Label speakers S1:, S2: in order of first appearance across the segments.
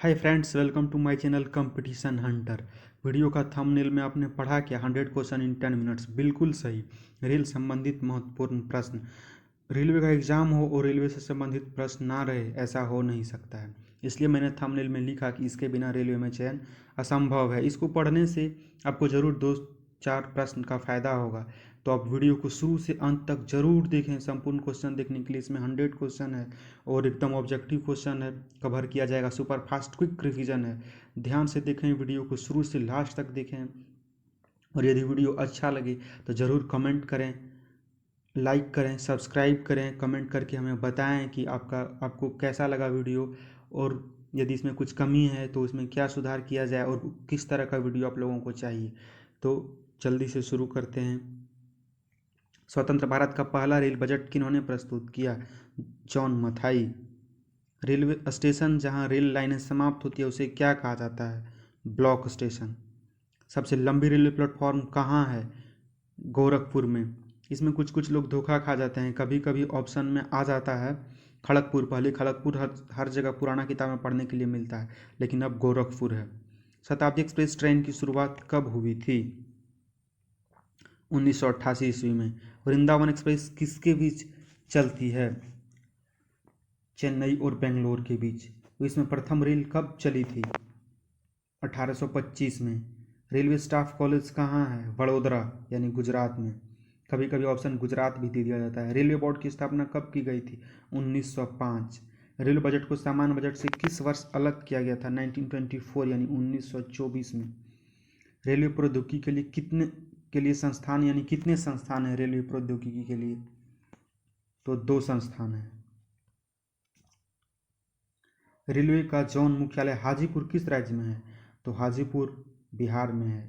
S1: Hi friends, welcome to my channel Competition Hunter. Video का thumbnail में आपने पढ़ा क्या 100 क्वेश्चन इन 10 मिनट्स। बिल्कुल सही। रेल संबंधित महत्वपूर्ण प्रश्न। रेलवे का एग्जाम हो और रेलवे से संबंधित प्रश्न ना रहे, ऐसा हो नहीं सकता है। इसलिए मैंने थंबनेल में लिखा कि इसके बिना रेलवे में चयन असंभव है। इसको पढ़ने से आपको ज़रूर 2-4 प्रश्न का फ़ायदा होगा। तो आप वीडियो को शुरू से अंत तक जरूर देखें। संपूर्ण क्वेश्चन देखने के लिए इसमें 100 क्वेश्चन है और एकदम ऑब्जेक्टिव क्वेश्चन है, कवर किया जाएगा। सुपर फास्ट क्विक रिवीजन है। ध्यान से देखें, वीडियो को शुरू से लास्ट तक देखें। और यदि वीडियो अच्छा लगे तो ज़रूर कमेंट करें, लाइक करें, सब्सक्राइब करें। कमेंट करके हमें बताएं कि आपको कैसा लगा वीडियो, और यदि इसमें कुछ कमी है तो इसमें क्या सुधार किया जाए और किस तरह का वीडियो आप लोगों को चाहिए। तो जल्दी से शुरू करते हैं। स्वतंत्र भारत का पहला रेल बजट किन्होंने प्रस्तुत किया? जॉन मथाई। रेलवे स्टेशन जहां रेल लाइनें समाप्त होती है उसे क्या कहा जाता है? Block station. सबसे लंबी रेलवे प्लेटफॉर्म कहाँ है? गोरखपुर में। इसमें कुछ कुछ लोग धोखा खा जाते हैं। कभी कभी ऑप्शन में आ जाता है खड़गपुर। पहले खड़गपुर हर जगह पुराना किताब में पढ़ने के लिए मिलता है, लेकिन अब गोरखपुर है। शताब्दी एक्सप्रेस ट्रेन की शुरुआत कब हुई थी? 1988 ईस्वी में। वृंदावन एक्सप्रेस किसके बीच चलती है? चेन्नई और बेंगलोर के बीच। तो इसमें प्रथम रेल कब चली थी? 1825 में। रेलवे स्टाफ कॉलेज कहाँ है? वडोदरा यानी गुजरात में। कभी कभी ऑप्शन गुजरात भी दे दिया जाता है। रेलवे बोर्ड की स्थापना कब की गई थी? 1905। रेलवे बजट को सामान्य बजट से किस वर्ष अलग किया गया था? 1924 यानी 1924 में। रेलवे प्रौद्योगिकी के लिए संस्थान यानी कितने संस्थान हैं रेलवे प्रौद्योगिकी के लिए? तो 2 संस्थान हैं। रेलवे का जोन मुख्यालय हाजीपुर किस राज्य में है? तो हाजीपुर बिहार में है।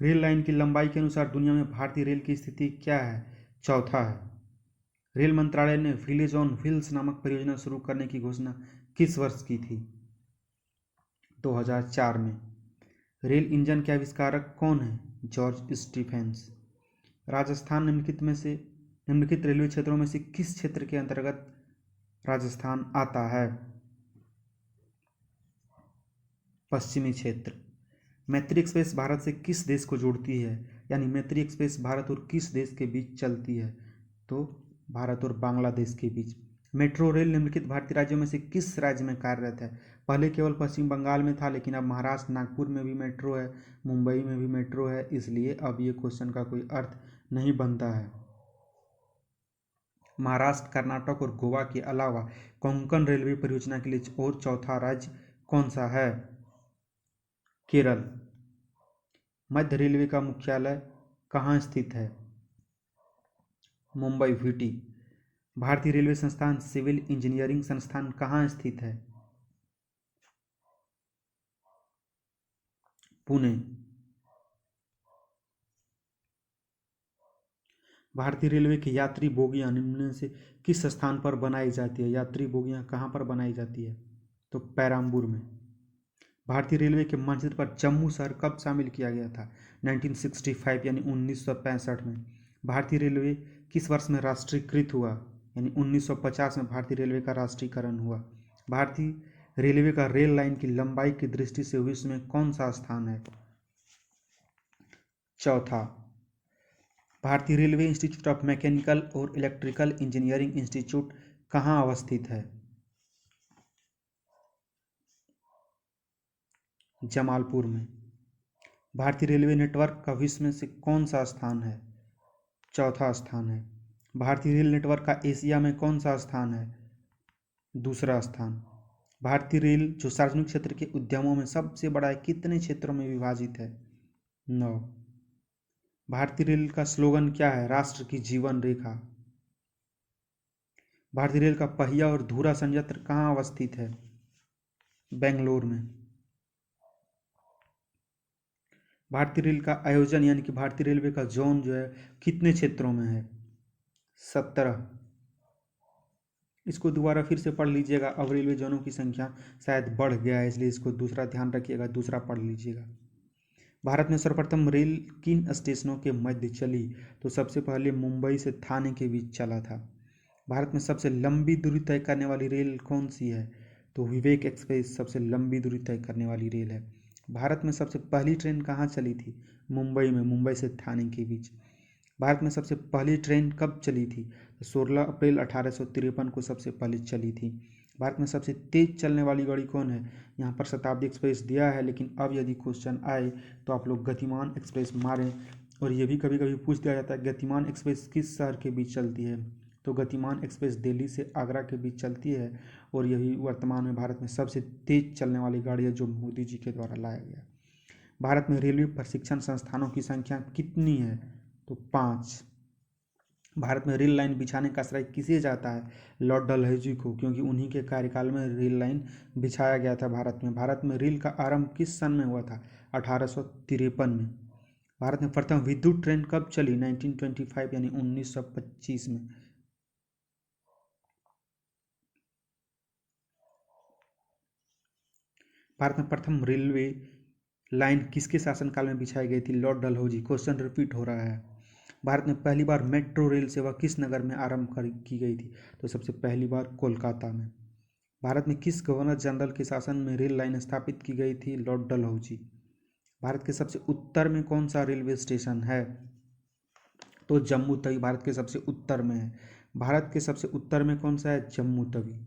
S1: रेल लाइन की लंबाई के अनुसार दुनिया में भारतीय रेल की स्थिति क्या है? चौथा है। रेल मंत्रालय ने विलेज ऑन व्हील्स नामक परियोजना शुरू करने की घोषणा किस वर्ष की थी? 2004 में। रेल इंजन के आविष्कारक कौन है? George Stephen's. राजस्थान निम्नलिखित रेलवे क्षेत्रों में से किस क्षेत्र के अंतर्गत राजस्थान आता है? पश्चिमी क्षेत्र। मैत्री एक्सप्रेस भारत से किस देश को जोड़ती है? यानी मैत्री एक्सप्रेस भारत और किस देश के बीच चलती है? तो भारत और बांग्लादेश के बीच। मेट्रो रेल निम्नलिखित भारतीय राज्यों में से किस राज्य में कार्यरत है? पहले केवल पश्चिम बंगाल में था, लेकिन अब महाराष्ट्र नागपुर में भी मेट्रो है, मुंबई में भी मेट्रो है। इसलिए अब ये क्वेश्चन का कोई अर्थ नहीं बनता है। महाराष्ट्र, कर्नाटक और गोवा के अलावा कोंकण रेलवे परियोजना के लिए और चौथा राज्य कौन सा है? केरल। मध्य रेलवे का मुख्यालय कहाँ स्थित है? मुंबई वीटी। भारतीय रेलवे संस्थान सिविल इंजीनियरिंग संस्थान कहाँ स्थित है? पुणे। भारतीय रेलवे की यात्री बोगियां निम्न में से किस स्थान पर बनाई जाती है? यात्री बोगियां कहाँ पर बनाई जाती है? तो पेराम्बूर में। भारतीय रेलवे के मानचित्र पर जम्मू शहर कब शामिल किया गया था? 1965 यानी 1965 में। भारतीय रेलवे किस वर्ष में राष्ट्रीयकृत हुआ? यानी 1950 में भारतीय रेलवे का राष्ट्रीयकरण हुआ। भारतीय रेलवे का रेल लाइन की लंबाई की दृष्टि से विश्व में कौन सा स्थान है? चौथा। भारतीय रेलवे इंस्टीट्यूट ऑफ मैकेनिकल और इलेक्ट्रिकल इंजीनियरिंग इंस्टीट्यूट कहाँ अवस्थित है? जमालपुर में। भारतीय रेलवे नेटवर्क का विश्व में से कौन सा स्थान है? चौथा स्थान है। भारतीय रेल नेटवर्क का एशिया में कौन सा स्थान है? दूसरा स्थान। भारतीय रेल जो सार्वजनिक क्षेत्र के उद्यमों में सबसे बड़ा है, कितने क्षेत्रों में विभाजित है? 9। भारतीय रेल का स्लोगन क्या है? राष्ट्र की जीवन रेखा। भारतीय रेल का पहिया और धुरा संयंत्र कहाँ अवस्थित है? बेंगलोर में। भारतीय रेल का आयोजन यानी कि भारतीय रेलवे का जोन जो है कितने क्षेत्रों में है? 17। इसको दोबारा फिर से पढ़ लीजिएगा। अब रेलवे जोनों की संख्या शायद बढ़ गया है, इसलिए इसको दूसरा ध्यान रखिएगा, दूसरा पढ़ लीजिएगा। भारत में सर्वप्रथम रेल किन स्टेशनों के मध्य चली? तो सबसे पहले मुंबई से थाने के बीच चला था। भारत में सबसे लंबी दूरी तय करने वाली रेल कौन सी है? तो विवेक एक्सप्रेस सबसे लंबी दूरी तय करने वाली रेल है। भारत में सबसे पहली ट्रेन कहाँ चली थी? मुंबई में, मुंबई से ठाणे के बीच। भारत में सबसे पहली ट्रेन कब चली थी? 16 अप्रैल 1853 को सबसे पहले चली थी। भारत में सबसे तेज चलने वाली गाड़ी कौन है? यहाँ पर शताब्दी एक्सप्रेस दिया है, लेकिन अब यदि क्वेश्चन आए तो आप लोग गतिमान एक्सप्रेस मारें। और ये भी कभी कभी पूछ दिया जाता है गतिमान एक्सप्रेस किस शहर के बीच चलती है? तो गतिमान एक्सप्रेस दिल्ली से आगरा के बीच चलती है, और यही वर्तमान में भारत में सबसे तेज चलने वाली गाड़ी है, जो मोदी जी के द्वारा लाया गया। भारत में रेलवे प्रशिक्षण संस्थानों की संख्या कितनी है? तो 5। भारत में रेल लाइन बिछाने का श्रेय किसे जाता है? लॉर्ड डलहौजी को, क्योंकि उन्हीं के कार्यकाल में रेल लाइन बिछाया गया था भारत में। भारत में रेल का आरंभ किस सन में हुआ था? 1853 में। भारत में प्रथम विद्युत ट्रेन कब चली? 1925 यानी 1925 में। भारत में प्रथम रेलवे लाइन किसके शासनकाल में बिछाई गई थी? लॉर्ड डलहौजी। क्वेश्चन रिपीट हो रहा है। भारत में पहली बार मेट्रो रेल सेवा किस नगर में आरंभ की गई थी? तो सबसे पहली बार कोलकाता में। भारत में किस गवर्नर जनरल के शासन में रेल लाइन स्थापित की गई थी? लॉर्ड डलहौजी। भारत के सबसे उत्तर में कौन सा रेलवे स्टेशन है? तो जम्मू तवी भारत के सबसे उत्तर में है। भारत के सबसे उत्तर में कौन सा है? जम्मू तवी।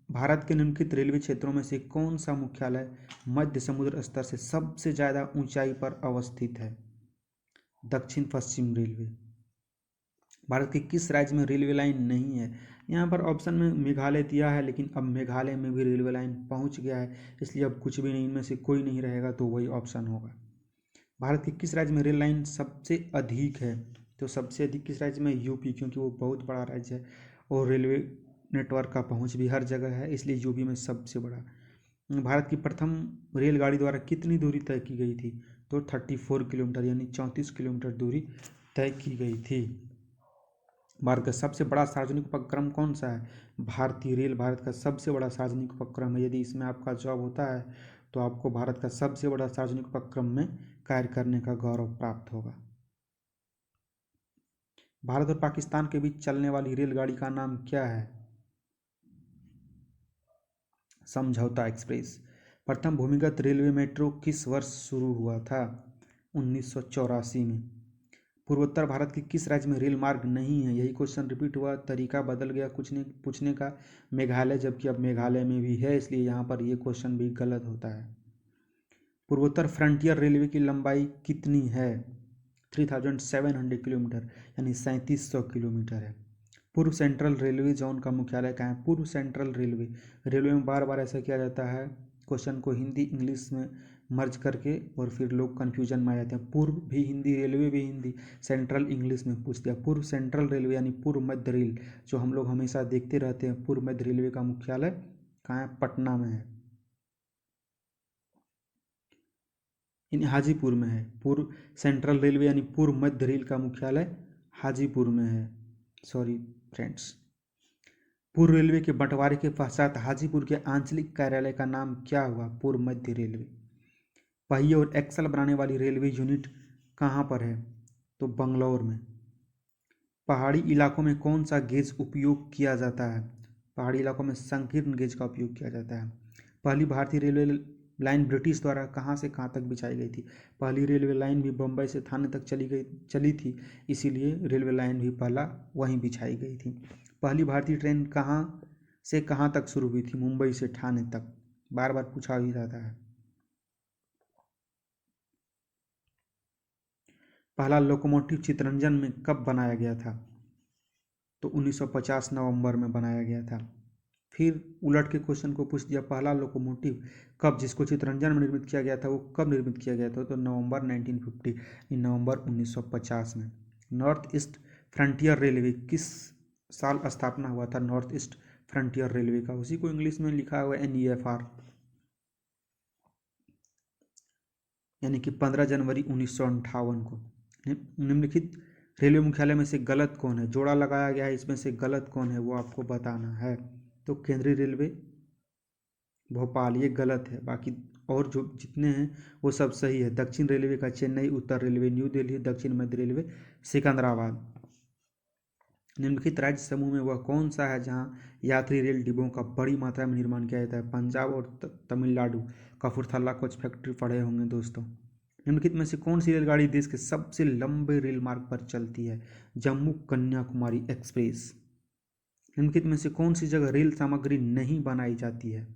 S1: भारत के निम्नलिखित रेलवे क्षेत्रों में से कौन सा मुख्यालय मध्य समुद्र स्तर से सबसे ज़्यादा ऊंचाई पर अवस्थित है? दक्षिण पश्चिम रेलवे। भारत के किस राज्य में रेलवे लाइन नहीं है? यहाँ पर ऑप्शन में मेघालय दिया है, लेकिन अब मेघालय में भी रेलवे लाइन पहुँच गया है, इसलिए अब कुछ भी नहीं, इनमें से कोई नहीं रहेगा, तो वही ऑप्शन होगा। भारत के किस राज्य में रेल लाइन सबसे अधिक है? तो सबसे अधिक किस राज्य में? यूपी, क्योंकि वो बहुत बड़ा राज्य है और रेलवे नेटवर्क का पहुँच भी हर जगह है, इसलिए यूपी में सबसे बड़ा। भारत की प्रथम रेलगाड़ी द्वारा कितनी दूरी तय की गई थी? तो 34 किलोमीटर यानी 34 किलोमीटर दूरी तय की गई थी। भारत का सबसे बड़ा सार्वजनिक उपक्रम कौन सा है? भारतीय रेल भारत का सबसे बड़ा सार्वजनिक उपक्रम है। यदि इसमें आपका जॉब होता है तो आपको भारत का सबसे बड़ा सार्वजनिक उपक्रम में कार्य करने का गौरव प्राप्त होगा। भारत और पाकिस्तान के बीच चलने वाली रेलगाड़ी का नाम क्या है? समझौता एक्सप्रेस। प्रथम भूमिगत रेलवे मेट्रो किस वर्ष शुरू हुआ था? 1984 में। पूर्वोत्तर भारत के किस राज्य में रेल मार्ग नहीं है? यही क्वेश्चन रिपीट हुआ, तरीका बदल गया कुछ ने पूछने का। मेघालय, जबकि अब मेघालय में भी है, इसलिए यहाँ पर ये क्वेश्चन भी गलत होता है। पूर्वोत्तर फ्रंटियर रेलवे की लंबाई कितनी है? 3700 किलोमीटर यानी 3700 किलोमीटर है। पूर्व सेंट्रल रेलवे जोन का मुख्यालय कहाँ है? पूर्व सेंट्रल रेलवे में बार बार ऐसा किया जाता है, क्वेश्चन को हिंदी इंग्लिश में मर्ज करके, और फिर लोग कन्फ्यूजन में आ जाते हैं। पूर्व भी हिंदी, रेलवे भी हिंदी, सेंट्रल इंग्लिश में पूछ दिया। पूर्व सेंट्रल रेलवे यानी पूर्व मध्य रेल, जो हम लोग हमेशा देखते रहते हैं। पूर्व मध्य रेलवे का मुख्यालय कहाँ है? पटना में है, यानी हाजीपुर में है। पूर्व सेंट्रल रेलवे यानी पूर्व मध्य रेल का मुख्यालय हाजीपुर में है। Sorry friends. पूर्व रेलवे के बंटवारे के पश्चात हाजीपुर के आंचलिक कार्यालय का नाम क्या हुआ? पूर्व मध्य रेलवे। पहिए और एक्सल बनाने वाली रेलवे यूनिट कहाँ पर है? तो बंगलौर में। पहाड़ी इलाकों में कौन सा गेज उपयोग किया जाता है? पहाड़ी इलाकों में संकीर्ण गेज का उपयोग किया जाता है। पहली भारतीय रेलवे लाइन ब्रिटिश द्वारा कहाँ से कहाँ तक बिछाई गई थी? पहली रेलवे लाइन भी बम्बई से थाने तक चली थी, इसीलिए रेलवे लाइन भी पहला वहीं बिछाई गई थी। पहली भारतीय ट्रेन कहाँ से कहाँ तक शुरू हुई थी? मुंबई से ठाणे तक। बार बार पूछा ही जाता है। पहला लोकोमोटिव चितरंजन में कब बनाया गया था? तो 1950 नवंबर में बनाया गया था। फिर उलट के क्वेश्चन को पूछ दिया, पहला लोकोमोटिव कब, जिसको चितरंजन में निर्मित किया गया था, वो कब निर्मित किया गया था? तो नवंबर 1950, नवंबर 1950 में। नॉर्थ ईस्ट फ्रंटियर रेलवे किस साल स्थापना हुआ था? नॉर्थ ईस्ट फ्रंटियर रेलवे का, उसी को इंग्लिश में लिखा हुआ है NEFR, यानी कि 15 जनवरी 1958 को। निम्नलिखित रेलवे मुख्यालय में से गलत कौन है? जोड़ा लगाया गया है, इसमें से गलत कौन है वो आपको बताना है। तो केंद्रीय रेलवे भोपाल, ये गलत है, बाकी और जो जितने हैं वो सब सही है। दक्षिण रेलवे का चेन्नई, उत्तर रेलवे न्यू दिल्ली, दक्षिण मध्य रेलवे सिकंदराबाद। निम्नलिखित राज्य समूह में वह कौन सा है जहां यात्री रेल डिब्बों का बड़ी मात्रा में निर्माण किया जाता है? पंजाब और तमिलनाडु। कपूरथला कोच फैक्ट्री पढ़े होंगे दोस्तों। निम्नलिखित में से कौन सी रेलगाड़ी देश के सबसे लंबे रेल मार्ग पर चलती है? जम्मू कन्याकुमारी एक्सप्रेस। निम्नलिखित में से कौन सी जगह रेल सामग्री नहीं बनाई जाती है?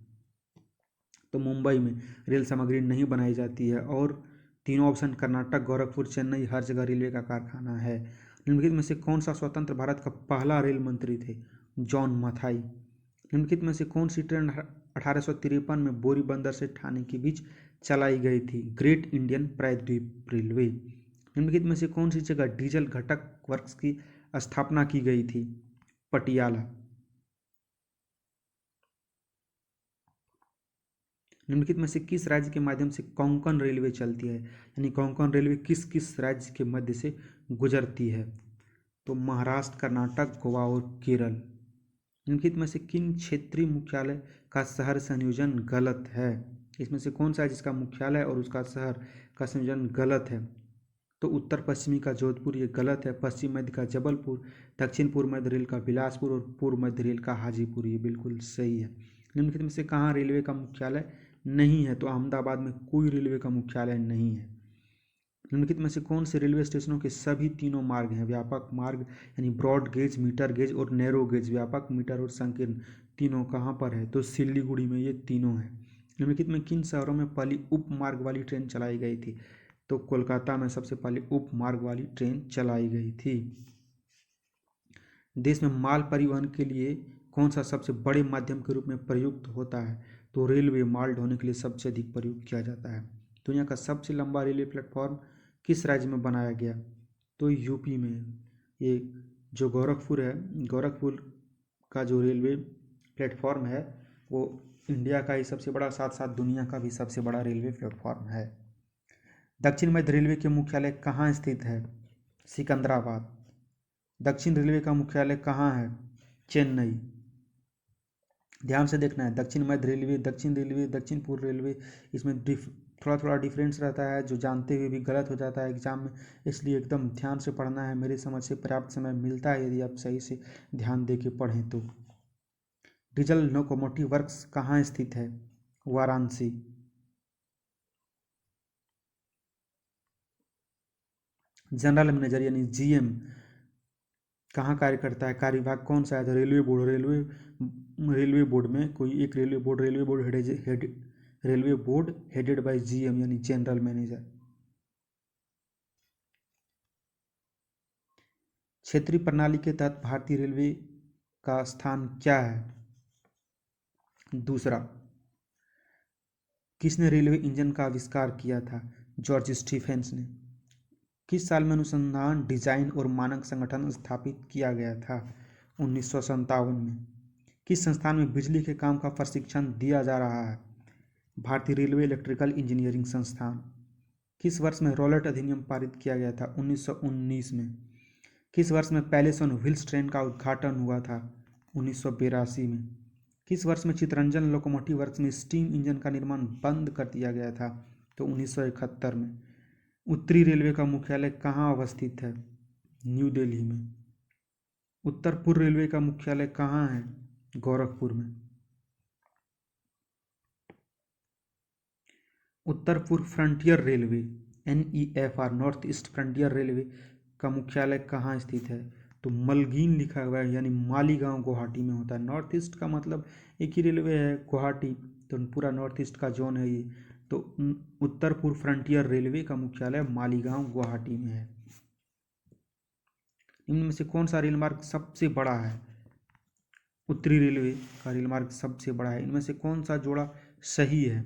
S1: तो मुंबई में रेल सामग्री नहीं बनाई जाती है। और तीनों ऑप्शन कर्नाटक, गोरखपुर, चेन्नई, हर जगह रेलवे का कारखाना है। निम्नलिखित में से कौन सा स्वतंत्र भारत का पहला रेल मंत्री थे? जॉन मथाई। निम्नलिखित में से कौन सी ट्रेन 1853 में बोरी बंदर से ठाणे के बीच चलाई गई थी? ग्रेट इंडियन प्रायद्वीप रेलवे। निम्नलिखित में से कौन सी जगह डीजल घटक वर्क्स की स्थापना की गई थी? पटियाला। निम्नलिखित में से किस राज्य के माध्यम से कोंकण रेलवे चलती है? यानी कोंकण रेलवे किस किस राज्य के मध्य से गुजरती है? तो महाराष्ट्र, कर्नाटक, गोवा और केरल। निम्नलिखित में से किन क्षेत्रीय मुख्यालय का शहर संयोजन गलत है? इसमें से कौन सा है जिसका मुख्यालय और उसका शहर का संयोजन गलत है? तो उत्तर पश्चिमी का जोधपुर ये गलत है। पश्चिम मध्य का जबलपुर, दक्षिण पूर्व मध्य रेल का बिलासपुर और पूर्व मध्य रेल का हाजीपुर ये बिल्कुल सही है। निम्नलिखित में से कहाँ रेलवे का मुख्यालय नहीं है? तो अहमदाबाद में कोई रेलवे का मुख्यालय नहीं है। निम्नलिखित में से कौन से रेलवे स्टेशनों के सभी तीनों मार्ग हैं? व्यापक मार्ग यानी ब्रॉड गेज, मीटर गेज और नैरो गेज। व्यापक, मीटर और संकीर्ण तीनों कहाँ पर है? तो सिल्लीगुड़ी में ये तीनों हैं। निम्नलिखित में किन शहरों में पहली उप मार्ग वाली ट्रेन चलाई गई थी? तो कोलकाता में सबसे पहले उप मार्ग वाली ट्रेन चलाई गई थी। देश में माल परिवहन के लिए कौन सा सबसे बड़े माध्यम के रूप में प्रयुक्त होता है? तो रेलवे माल ढोने के लिए सबसे अधिक प्रयुक्त किया जाता है। दुनिया का सबसे लंबा रेलवे प्लेटफॉर्म किस राज्य में बनाया गया? तो यूपी में। ये जो गोरखपुर है, गोरखपुर का जो रेलवे प्लेटफॉर्म है वो इंडिया का ही सबसे बड़ा, साथ साथ दुनिया का भी सबसे बड़ा रेलवे प्लेटफॉर्म है। दक्षिण मध्य रेलवे के मुख्यालय कहाँ स्थित है? सिकंदराबाद। दक्षिण रेलवे का मुख्यालय कहाँ है? चेन्नई। ध्यान से देखना है, दक्षिण मध्य रेलवे, दक्षिण रेलवे, दक्षिण पूर्व रेलवे, इसमें थोड़ा थोड़ा डिफरेंस रहता है जो जानते हुए भी गलत हो जाता है एग्जाम में, इसलिए एकदम ध्यान से पढ़ना है। मेरी समझ से पर्याप्त समय मिलता है यदि आप सही से ध्यान दे के पढ़ें तो। डीजल लोकोमोटिव वर्क्स कहाँ स्थित है? वाराणसी। जनरल मैनेजर यानी जीएम कहाँ कार्य करता है? कार्यविभाग कौन सा है? तो रेलवे बोर्ड। रेलवे बोर्ड में कोई एक railway board, railway board headed by GM यानी जनरल मैनेजर। क्षेत्रीय प्रणाली के तहत भारतीय रेलवे का स्थान क्या है? दूसरा। किसने रेलवे इंजन का आविष्कार किया था? जॉर्ज स्टीफेंस ने। किस साल में अनुसंधान, डिजाइन और मानक संगठन स्थापित किया गया था? 1957 में। किस संस्थान में बिजली के काम का प्रशिक्षण दिया जा रहा है? भारतीय रेलवे इलेक्ट्रिकल इंजीनियरिंग संस्थान। किस वर्ष में रॉलेट अधिनियम पारित किया गया था? 1919 में। किस वर्ष में पैलेस ऑन व्हील्स ट्रेन का उद्घाटन हुआ था? 1982 में। किस वर्ष में चितरंजन लोकोमोटिव वर्क्स में स्टीम इंजन का निर्माण बंद कर दिया गया था? तो 1971 में। उत्तरी रेलवे का मुख्यालय कहाँ अवस्थित है? न्यू दिल्ली में। उत्तर पूर्व रेलवे का मुख्यालय कहाँ है? गोरखपुर में। उत्तर पूर्व frontier railway NEFR, north east frontier railway का मुख्यालय कहाँ स्थित है? तो मलगीन लिखा हुआ है यानी मालीगांव गुवाहाटी में होता है। नॉर्थ ईस्ट का मतलब एक ही रेलवे है गुवाहाटी, तो पूरा नॉर्थ ईस्ट का जोन है ये। तो उत्तर पूर्व फ्रंटियर रेलवे का मुख्यालय मालीगांव गुवाहाटी में है। इनमें से कौन सा रेल मार्ग सबसे बड़ा है? उत्तरी रेलवे का रेल मार्ग सबसे बड़ा है। इनमें से कौन सा जोड़ा सही है?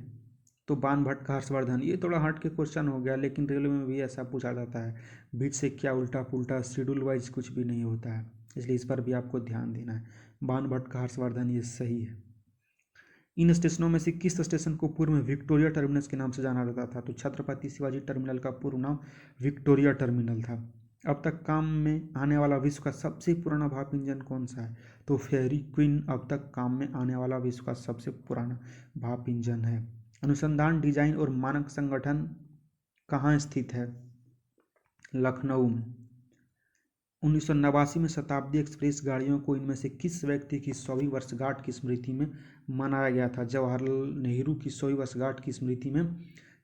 S1: तो बानभट्ट का हर्षवर्धन। ये थोड़ा हट के क्वेश्चन हो गया, लेकिन रेलवे में भी ऐसा पूछा जाता है। बीच से क्या उल्टा पुल्टा शेड्यूल वाइज कुछ भी नहीं होता है, इसलिए इस पर भी आपको ध्यान देना है। बानभट्ट का हर्षवर्धन ये सही है। इन स्टेशनों में से किस स्टेशन को पूर्व में विक्टोरिया टर्मिनस के नाम से जाना जाता था? तो छत्रपति शिवाजी टर्मिनल का पूर्व नाम विक्टोरिया टर्मिनल था। अब तक काम में आने वाला विश्व का सबसे पुराना भाप इंजन कौन सा है? तो फेरी क्वीन अब तक काम में आने वाला विश्व का सबसे पुराना भाप इंजन है। अनुसंधान, डिजाइन और मानक संगठन कहाँ स्थित है? लखनऊ में। 1989 में शताब्दी एक्सप्रेस गाड़ियों को इनमें से किस व्यक्ति की 100वीं वर्षगांठ की स्मृति में मनाया गया था? जवाहरलाल नेहरू की 100वीं वर्षगांठ की स्मृति में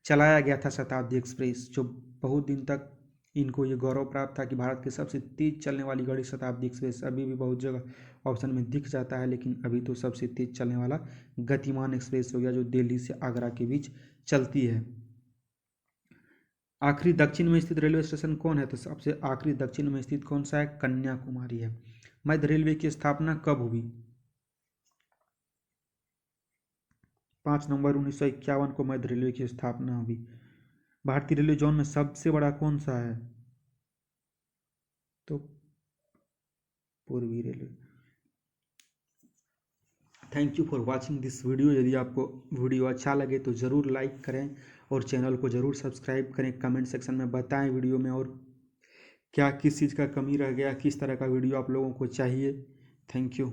S1: चलाया गया था शताब्दी एक्सप्रेस, जो बहुत दिन तक इनको ये गौरव प्राप्त था कि भारत की सबसे तेज चलने वाली गाड़ी शताब्दी एक्सप्रेस। अभी भी बहुत जगह ऑप्शन में दिख जाता है, लेकिन अभी तो सबसे तेज चलने वाला गतिमान एक्सप्रेस हो गया, जो दिल्ली से आगरा के बीच चलती है। आखिरी दक्षिण में स्थित रेलवे स्टेशन कौन है? तो सबसे आखिरी दक्षिण में स्थित कौन सा है? कन्याकुमारी है। मध्य रेलवे की स्थापना कब हुई? 5 नवंबर 1951 को मध्य रेलवे की स्थापना हुई। भारतीय रेलवे जोन में सबसे बड़ा कौन सा है? तो पूर्वी railway. Thank you for watching this video. यदि आपको वीडियो अच्छा लगे तो ज़रूर लाइक करें और चैनल को ज़रूर सब्सक्राइब करें। कमेंट सेक्शन में बताएं वीडियो में और क्या किस चीज़ का कमी रह गया, किस तरह का वीडियो आप लोगों को चाहिए। Thank you.